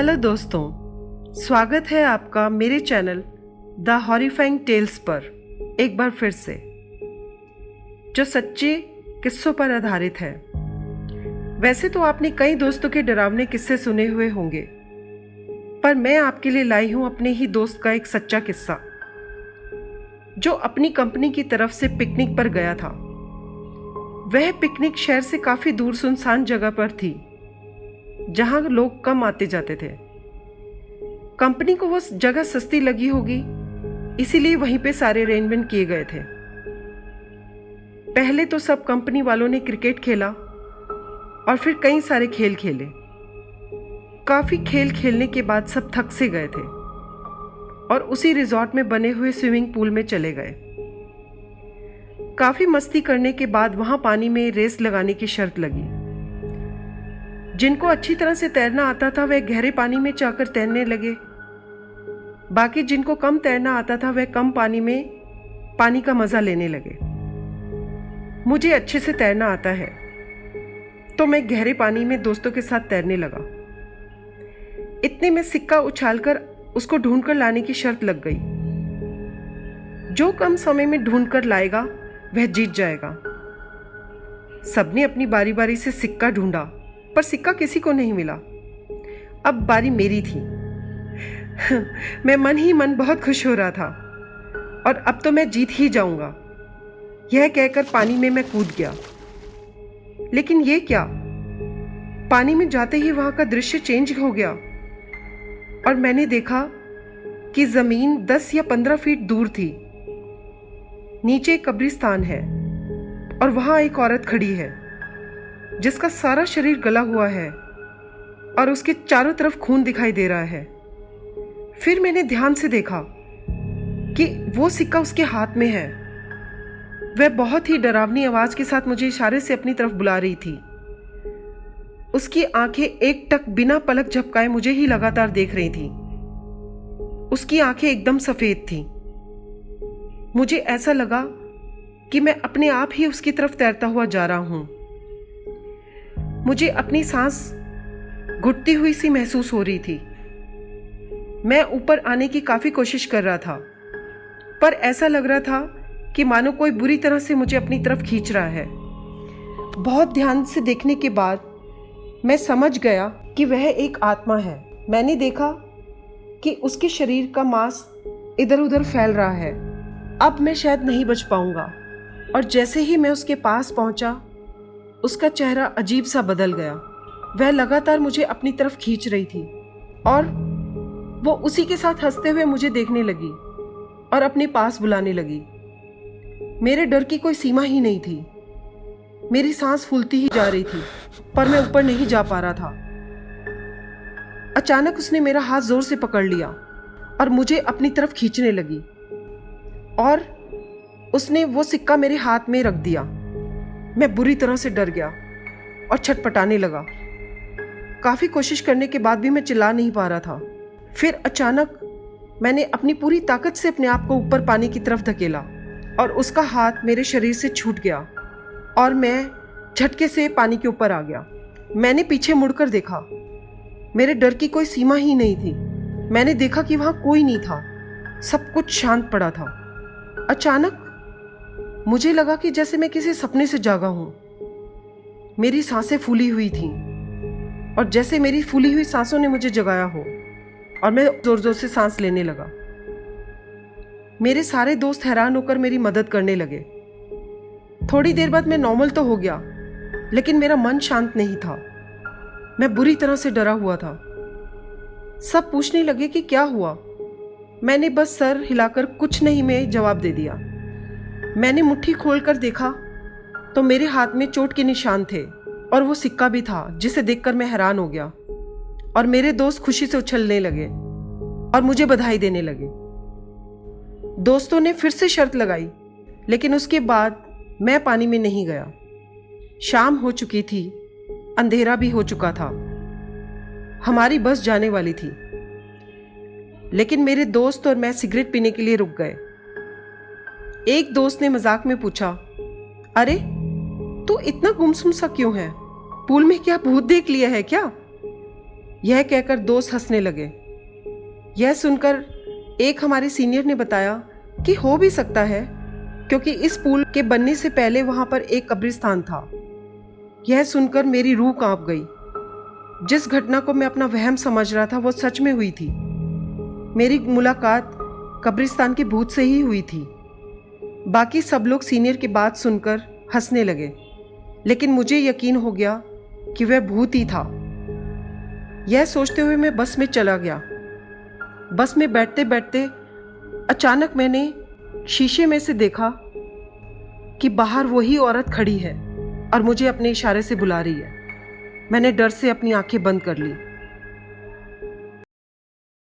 Hello दोस्तों, स्वागत है आपका मेरे चैनल द हॉरिफाइंग टेल्स पर एक बार फिर से, जो सच्चे किस्सों पर आधारित है। वैसे तो आपने कई दोस्तों के डरावने किस्से सुने हुए होंगे, पर मैं आपके लिए लाई हूं अपने ही दोस्त का एक सच्चा किस्सा, जो अपनी कंपनी की तरफ से पिकनिक पर गया था। वह पिकनिक शहर से काफ़ी दूर सुनसान जगह पर थी, जहां लोग कम आते जाते थे। कंपनी को वो जगह सस्ती लगी होगी, इसीलिए वहीं पे सारे अरेंजमेंट किए गए थे। पहले तो सब कंपनी वालों ने क्रिकेट खेला और फिर कई सारे खेल खेले। काफ़ी खेल खेलने के बाद सब थक से गए थे और उसी रिजॉर्ट में बने हुए स्विमिंग पूल में चले गए। काफ़ी मस्ती करने के बाद वहाँ पानी में रेस लगाने की शर्त लगी। जिनको अच्छी तरह से तैरना आता था वह गहरे पानी में जाकर तैरने लगे। बाकी जिनको कम तैरना आता था वह कम पानी में पानी का मज़ा लेने लगे। मुझे अच्छे से तैरना आता है, तो मैं गहरे पानी में दोस्तों के साथ तैरने लगा। इतने में सिक्का उछालकर उसको ढूंढकर लाने की शर्त लग गई। जो कम समय में ढूंढकर लाएगा वह जीत जाएगा। सबने अपनी बारी बारी से सिक्का ढूंढा, पर सिक्का किसी को नहीं मिला। अब बारी मेरी थी। मैं मन ही मन बहुत खुश हो रहा था और अब तो मैं जीत ही जाऊंगा, यह कहकर पानी में मैं कूद गया। लेकिन ये क्या, पानी में जाते ही वहां का दृश्य चेंज हो गया और मैंने देखा कि जमीन 10 या 15 फीट दूर थी। नीचे एक कब्रिस्तान है और वहां एक औरत खड़ी है, जिसका सारा शरीर गला हुआ है और उसके चारों तरफ खून दिखाई दे रहा है। फिर मैंने ध्यान से देखा कि वो सिक्का उसके हाथ में है। वह बहुत ही डरावनी आवाज के साथ मुझे इशारे से अपनी तरफ बुला रही थी। उसकी आंखें एक टक बिना पलक झपकाए मुझे ही लगातार देख रही थी। उसकी आंखें एकदम सफेद थीं। मुझे ऐसा लगा कि मैं अपने आप ही उसकी तरफ तैरता हुआ जा रहा हूं। मुझे अपनी सांस घुटती हुई सी महसूस हो रही थी। मैं ऊपर आने की काफी कोशिश कर रहा था, पर ऐसा लग रहा था कि मानो कोई बुरी तरह से मुझे अपनी तरफ खींच रहा है। बहुत ध्यान से देखने के बाद मैं समझ गया कि वह एक आत्मा है। मैंने देखा कि उसके शरीर का मांस इधर उधर फैल रहा है। अब मैं शायद नहीं बच पाऊंगा। और जैसे ही मैं उसके पास पहुंचा, उसका चेहरा अजीब सा बदल गया। वह लगातार मुझे अपनी तरफ खींच रही थी और वो उसी के साथ हंसते हुए मुझे देखने लगी और अपने पास बुलाने लगी। मेरे डर की कोई सीमा ही नहीं थी। मेरी सांस फूलती ही जा रही थी, पर मैं ऊपर नहीं जा पा रहा था। अचानक उसने मेरा हाथ जोर से पकड़ लिया और मुझे अपनी तरफ खींचने लगी और उसने वो सिक्का मेरे हाथ में रख दिया। मैं बुरी तरह से डर गया और छटपटाने लगा। काफी कोशिश करने के बाद भी मैं चिल्ला नहीं पा रहा था। फिर अचानक मैंने अपनी पूरी ताकत से अपने आप को ऊपर पानी की तरफ धकेला और उसका हाथ मेरे शरीर से छूट गया और मैं झटके से पानी के ऊपर आ गया। मैंने पीछे मुड़कर देखा। मेरे डर की कोई सीमा ही नहीं थी। मैंने देखा कि वहां कोई नहीं था। सब कुछ शांत पड़ा था। अचानक मुझे लगा कि जैसे मैं किसी सपने से जागा हूं। मेरी सांसें फूली हुई थीं और जैसे मेरी फूली हुई सांसों ने मुझे जगाया हो और मैं जोर जोर से सांस लेने लगा। मेरे सारे दोस्त हैरान होकर मेरी मदद करने लगे। थोड़ी देर बाद मैं नॉर्मल तो हो गया, लेकिन मेरा मन शांत नहीं था। मैं बुरी तरह से डरा हुआ था। सब पूछने लगे कि क्या हुआ। मैंने बस सर हिलाकर कुछ नहीं में जवाब दे दिया। मैंने मुट्ठी खोलकर देखा तो मेरे हाथ में चोट के निशान थे और वो सिक्का भी था, जिसे देखकर मैं हैरान हो गया और मेरे दोस्त खुशी से उछलने लगे और मुझे बधाई देने लगे। दोस्तों ने फिर से शर्त लगाई, लेकिन उसके बाद मैं पानी में नहीं गया। शाम हो चुकी थी, अंधेरा भी हो चुका था। हमारी बस जाने वाली थी, लेकिन मेरे दोस्त और मैं सिगरेट पीने के लिए रुक गए। एक दोस्त ने मजाक में पूछा, अरे तू इतना गुमसुम सा क्यों है? पूल में क्या भूत देख लिया है क्या? यह कहकर दोस्त हंसने लगे। यह सुनकर एक हमारे सीनियर ने बताया कि हो भी सकता है, क्योंकि इस पुल के बनने से पहले वहां पर एक कब्रिस्तान था। यह सुनकर मेरी रूह कांप गई। जिस घटना को मैं अपना वहम समझ रहा था वो सच में हुई थी। मेरी मुलाकात कब्रिस्तान के भूत से ही हुई थी। बाकी सब लोग सीनियर की बात सुनकर हंसने लगे, लेकिन मुझे यकीन हो गया कि वह भूत ही था। यह सोचते हुए मैं बस में चला गया। बस में बैठते बैठते अचानक मैंने शीशे में से देखा कि बाहर वही औरत खड़ी है और मुझे अपने इशारे से बुला रही है। मैंने डर से अपनी आंखें बंद कर ली।